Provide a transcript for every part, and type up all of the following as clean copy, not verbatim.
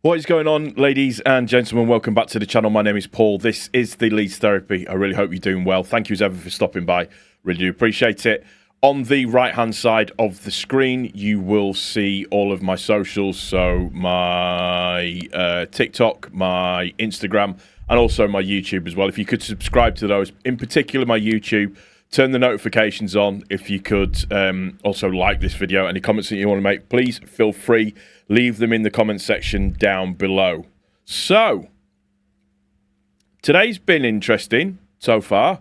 What is going on, ladies and gentlemen? Welcome back to the channel. My name is Paul. This is the Leeds Therapy. I really hope you're doing well. Thank you as ever for stopping by. Really do appreciate it. On the right-hand side of the screen, you will see all of my socials. So my TikTok, my Instagram, and also my YouTube as well. If you could subscribe to those, in particular my YouTube, turn the notifications on. If you could also like this video. Any comments that you want to make, please feel free. Leave them in the comment section down below. So, today's been interesting so far.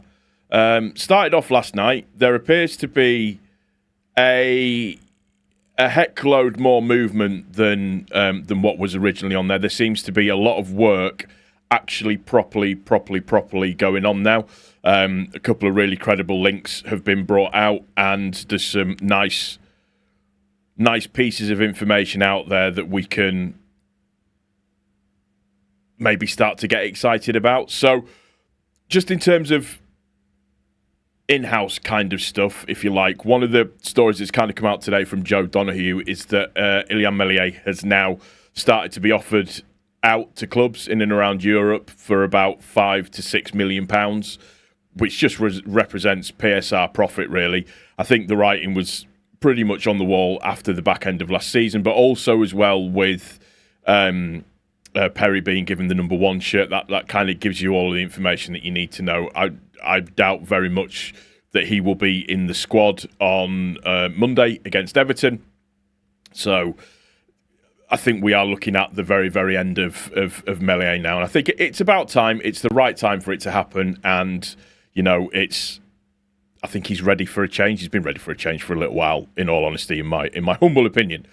Started off last night. There appears to be a heckload more movement than what was originally on there. There seems to be a lot of work actually properly going on now. A couple of really credible links have been brought out, and there's some nice pieces of information out there that we can maybe start to get excited about. So just in terms of in-house kind of stuff, if you like, one of the stories that's kind of come out today from Joe Donahue is that Illan Meslier has now started to be offered out to clubs in and around Europe for about £5 to £6 million, which just represents PSR profit, really. I think the writing was pretty much on the wall after the back end of last season, but also as well with Perry being given the number 1 shirt, that kind of gives you all the information that you need to know. I doubt very much that he will be in the squad on Monday against Everton. So I think we are looking at the very end of Meslier now, and I think it's about time. It's the right time for it to happen, and you know, I think he's ready for a change. He's been ready for a change for a little while, in all honesty, in my humble opinion.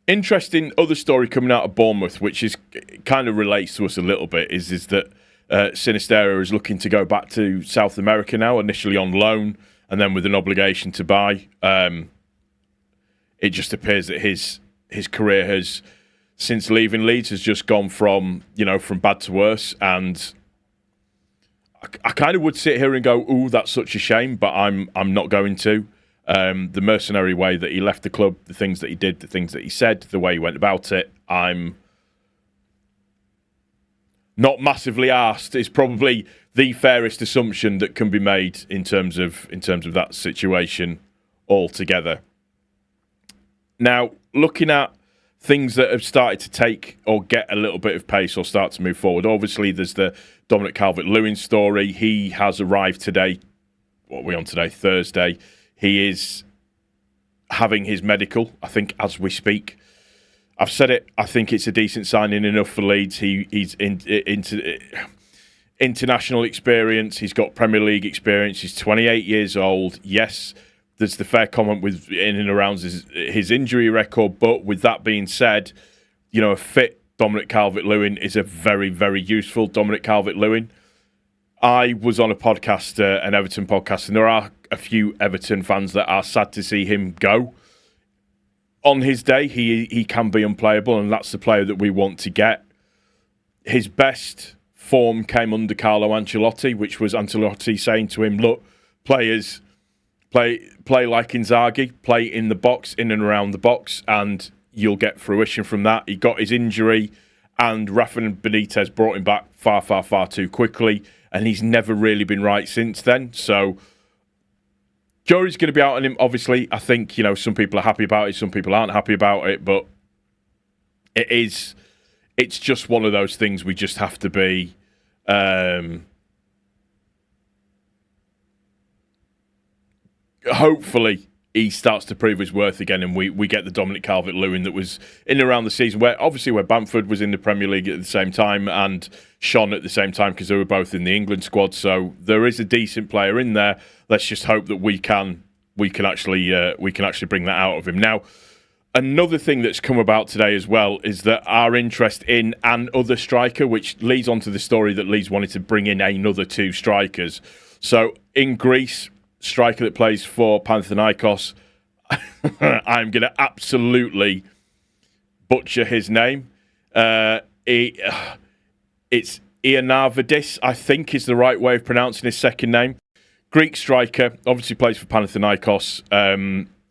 Interesting other story coming out of Bournemouth, which is kind of relates to us a little bit, is that Sinisterra is looking to go back to South America now, initially on loan, and then with an obligation to buy. It just appears that his career has, since leaving Leeds, has just gone from bad to worse, and I kind of would sit here and go, "Ooh, that's such a shame," but I'm not going to. The mercenary way that he left the club, the things that he did, the things that he said, the way he went about it, I'm not massively arsed is probably the fairest assumption that can be made in terms of that situation altogether. Now, looking at things that have started to take or get a little bit of pace or start to move forward, obviously there's the Dominic Calvert-Lewin story. He has arrived today. What are we on today? Thursday. He is having his medical, I think, as we speak. I've said it. I think it's a decent signing enough for Leeds. He's into international experience. He's got Premier League experience. He's 28 years old. Yes, there's the fair comment with in and around his injury record. But with that being said, a fit Dominic Calvert-Lewin is a very useful Dominic Calvert-Lewin. I was on a podcast, an Everton podcast, and there are a few Everton fans that are sad to see him go. On his day, he can be unplayable, and that's the player that we want to get. His best form came under Carlo Ancelotti, which was Ancelotti saying to him, "Look, players, play like Inzaghi, play in the box, in and around the box, and you'll get fruition from that." He got his injury, and Rafa Benitez brought him back far too quickly, and he's never really been right since then. So jury's going to be out on him, obviously. I think, some people are happy about it, some people aren't happy about it, but it's just one of those things we just have to be hopefully he starts to prove his worth again, and we get the Dominic Calvert-Lewin that was in and around the season where Bamford was in the Premier League at the same time and Sean at the same time, because they were both in the England squad. So there is a decent player in there. Let's just hope that we can actually bring that out of him. Now, another thing that's come about today as well is that our interest in another striker, which leads on to the story that Leeds wanted to bring in another 2 strikers. So in Greece, striker that plays for Panathinaikos, I'm going to absolutely butcher his name. It's Ioannidis, I think is the right way of pronouncing his second name. Greek striker, obviously plays for Panathinaikos.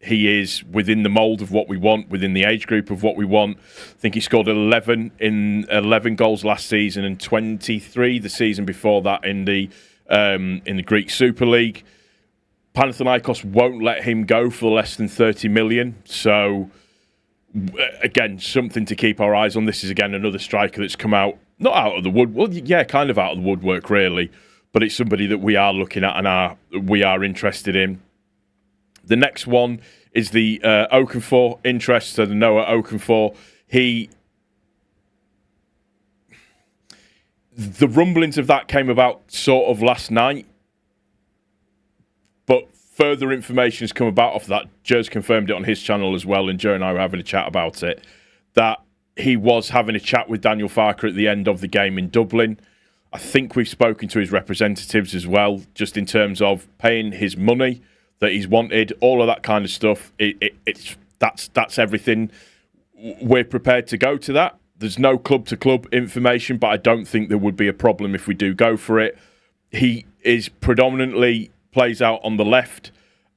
he is within the mould of what we want, within the age group of what we want. I think he scored 11 goals last season and 23 the season before that in the Greek Super League. Panathinaikos won't let him go for less than 30 million. So, again, something to keep our eyes on. This is, again, another striker that's come out, not out of the wood, well, yeah, kind of out of the woodwork, really. But it's somebody that we are looking at and we are interested in. The next one is the Okafor interest, so the Noah Okafor. The rumblings of that came about sort of last night, but further information has come about off that. Jez confirmed it on his channel as well, and Joe and I were having a chat about it, that he was having a chat with Daniel Farke at the end of the game in Dublin. I think we've spoken to his representatives as well, just in terms of paying his money that he's wanted, all of that kind of stuff. That's everything. We're prepared to go to that. There's no club-to-club information, but I don't think there would be a problem if we do go for it. He is predominantly plays out on the left,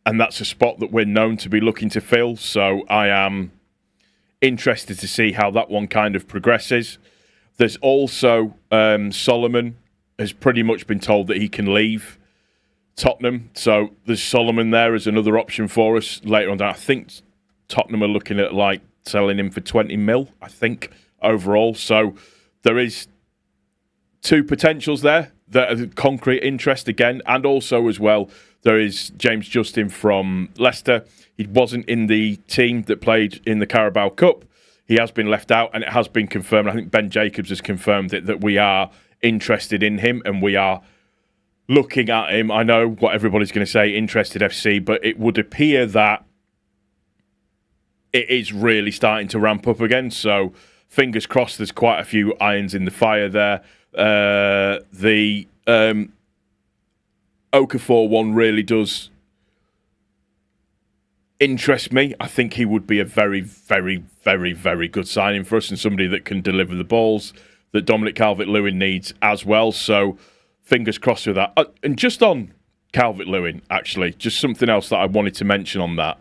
and that's a spot that we're known to be looking to fill. So I am interested to see how that one kind of progresses. There's also Solomon has pretty much been told that he can leave Tottenham. So there's Solomon there as another option for us later on. I think Tottenham are looking at like selling him for 20 mil, I think, overall. So there is two potentials there that are concrete interest again. And also as well, there is James Justin from Leicester. He wasn't in the team that played in the Carabao Cup. He has been left out, and it has been confirmed. I think Ben Jacobs has confirmed it, that we are interested in him and we are looking at him. I know what everybody's going to say, interested FC, but it would appear that it is really starting to ramp up again. So fingers crossed, there's quite a few irons in the fire there. The Okafor one really does interest me. I think he would be a very, very, very, very good signing for us, and somebody that can deliver the balls that Dominic Calvert-Lewin needs as well. So fingers crossed with that. And just on Calvert-Lewin, actually, just something else that I wanted to mention on that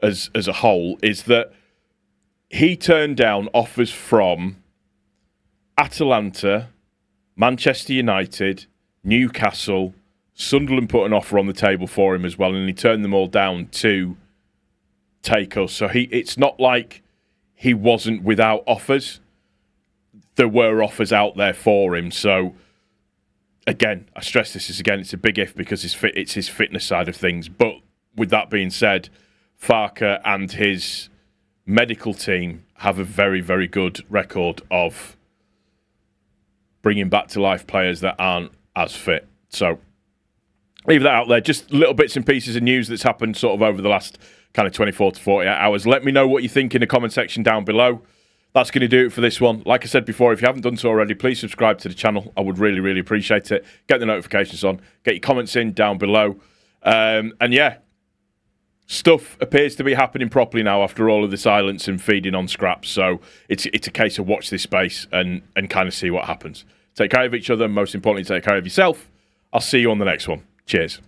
as a whole is that he turned down offers from Atalanta, Manchester United, Newcastle, Sunderland put an offer on the table for him as well, and he turned them all down to take us. So it's not like he wasn't without offers. There were offers out there for him. So again, I stress this is it's a big if because it's his fitness side of things. But with that being said, Farke and his medical team have a very, very good record of bringing back to life players that aren't as fit. So leave that out there. Just little bits and pieces of news that's happened sort of over the last kind of 24 to 48 hours. Let me know what you think in the comment section down below. That's going to do it for this one. Like I said before, if you haven't done so already, please subscribe to the channel. I would really, really appreciate it. Get the notifications on. Get your comments in down below. And yeah, stuff appears to be happening properly now after all of the silence and feeding on scraps. So it's a case of watch this space and kind of see what happens. Take care of each other. Most importantly, take care of yourself. I'll see you on the next one. Cheers.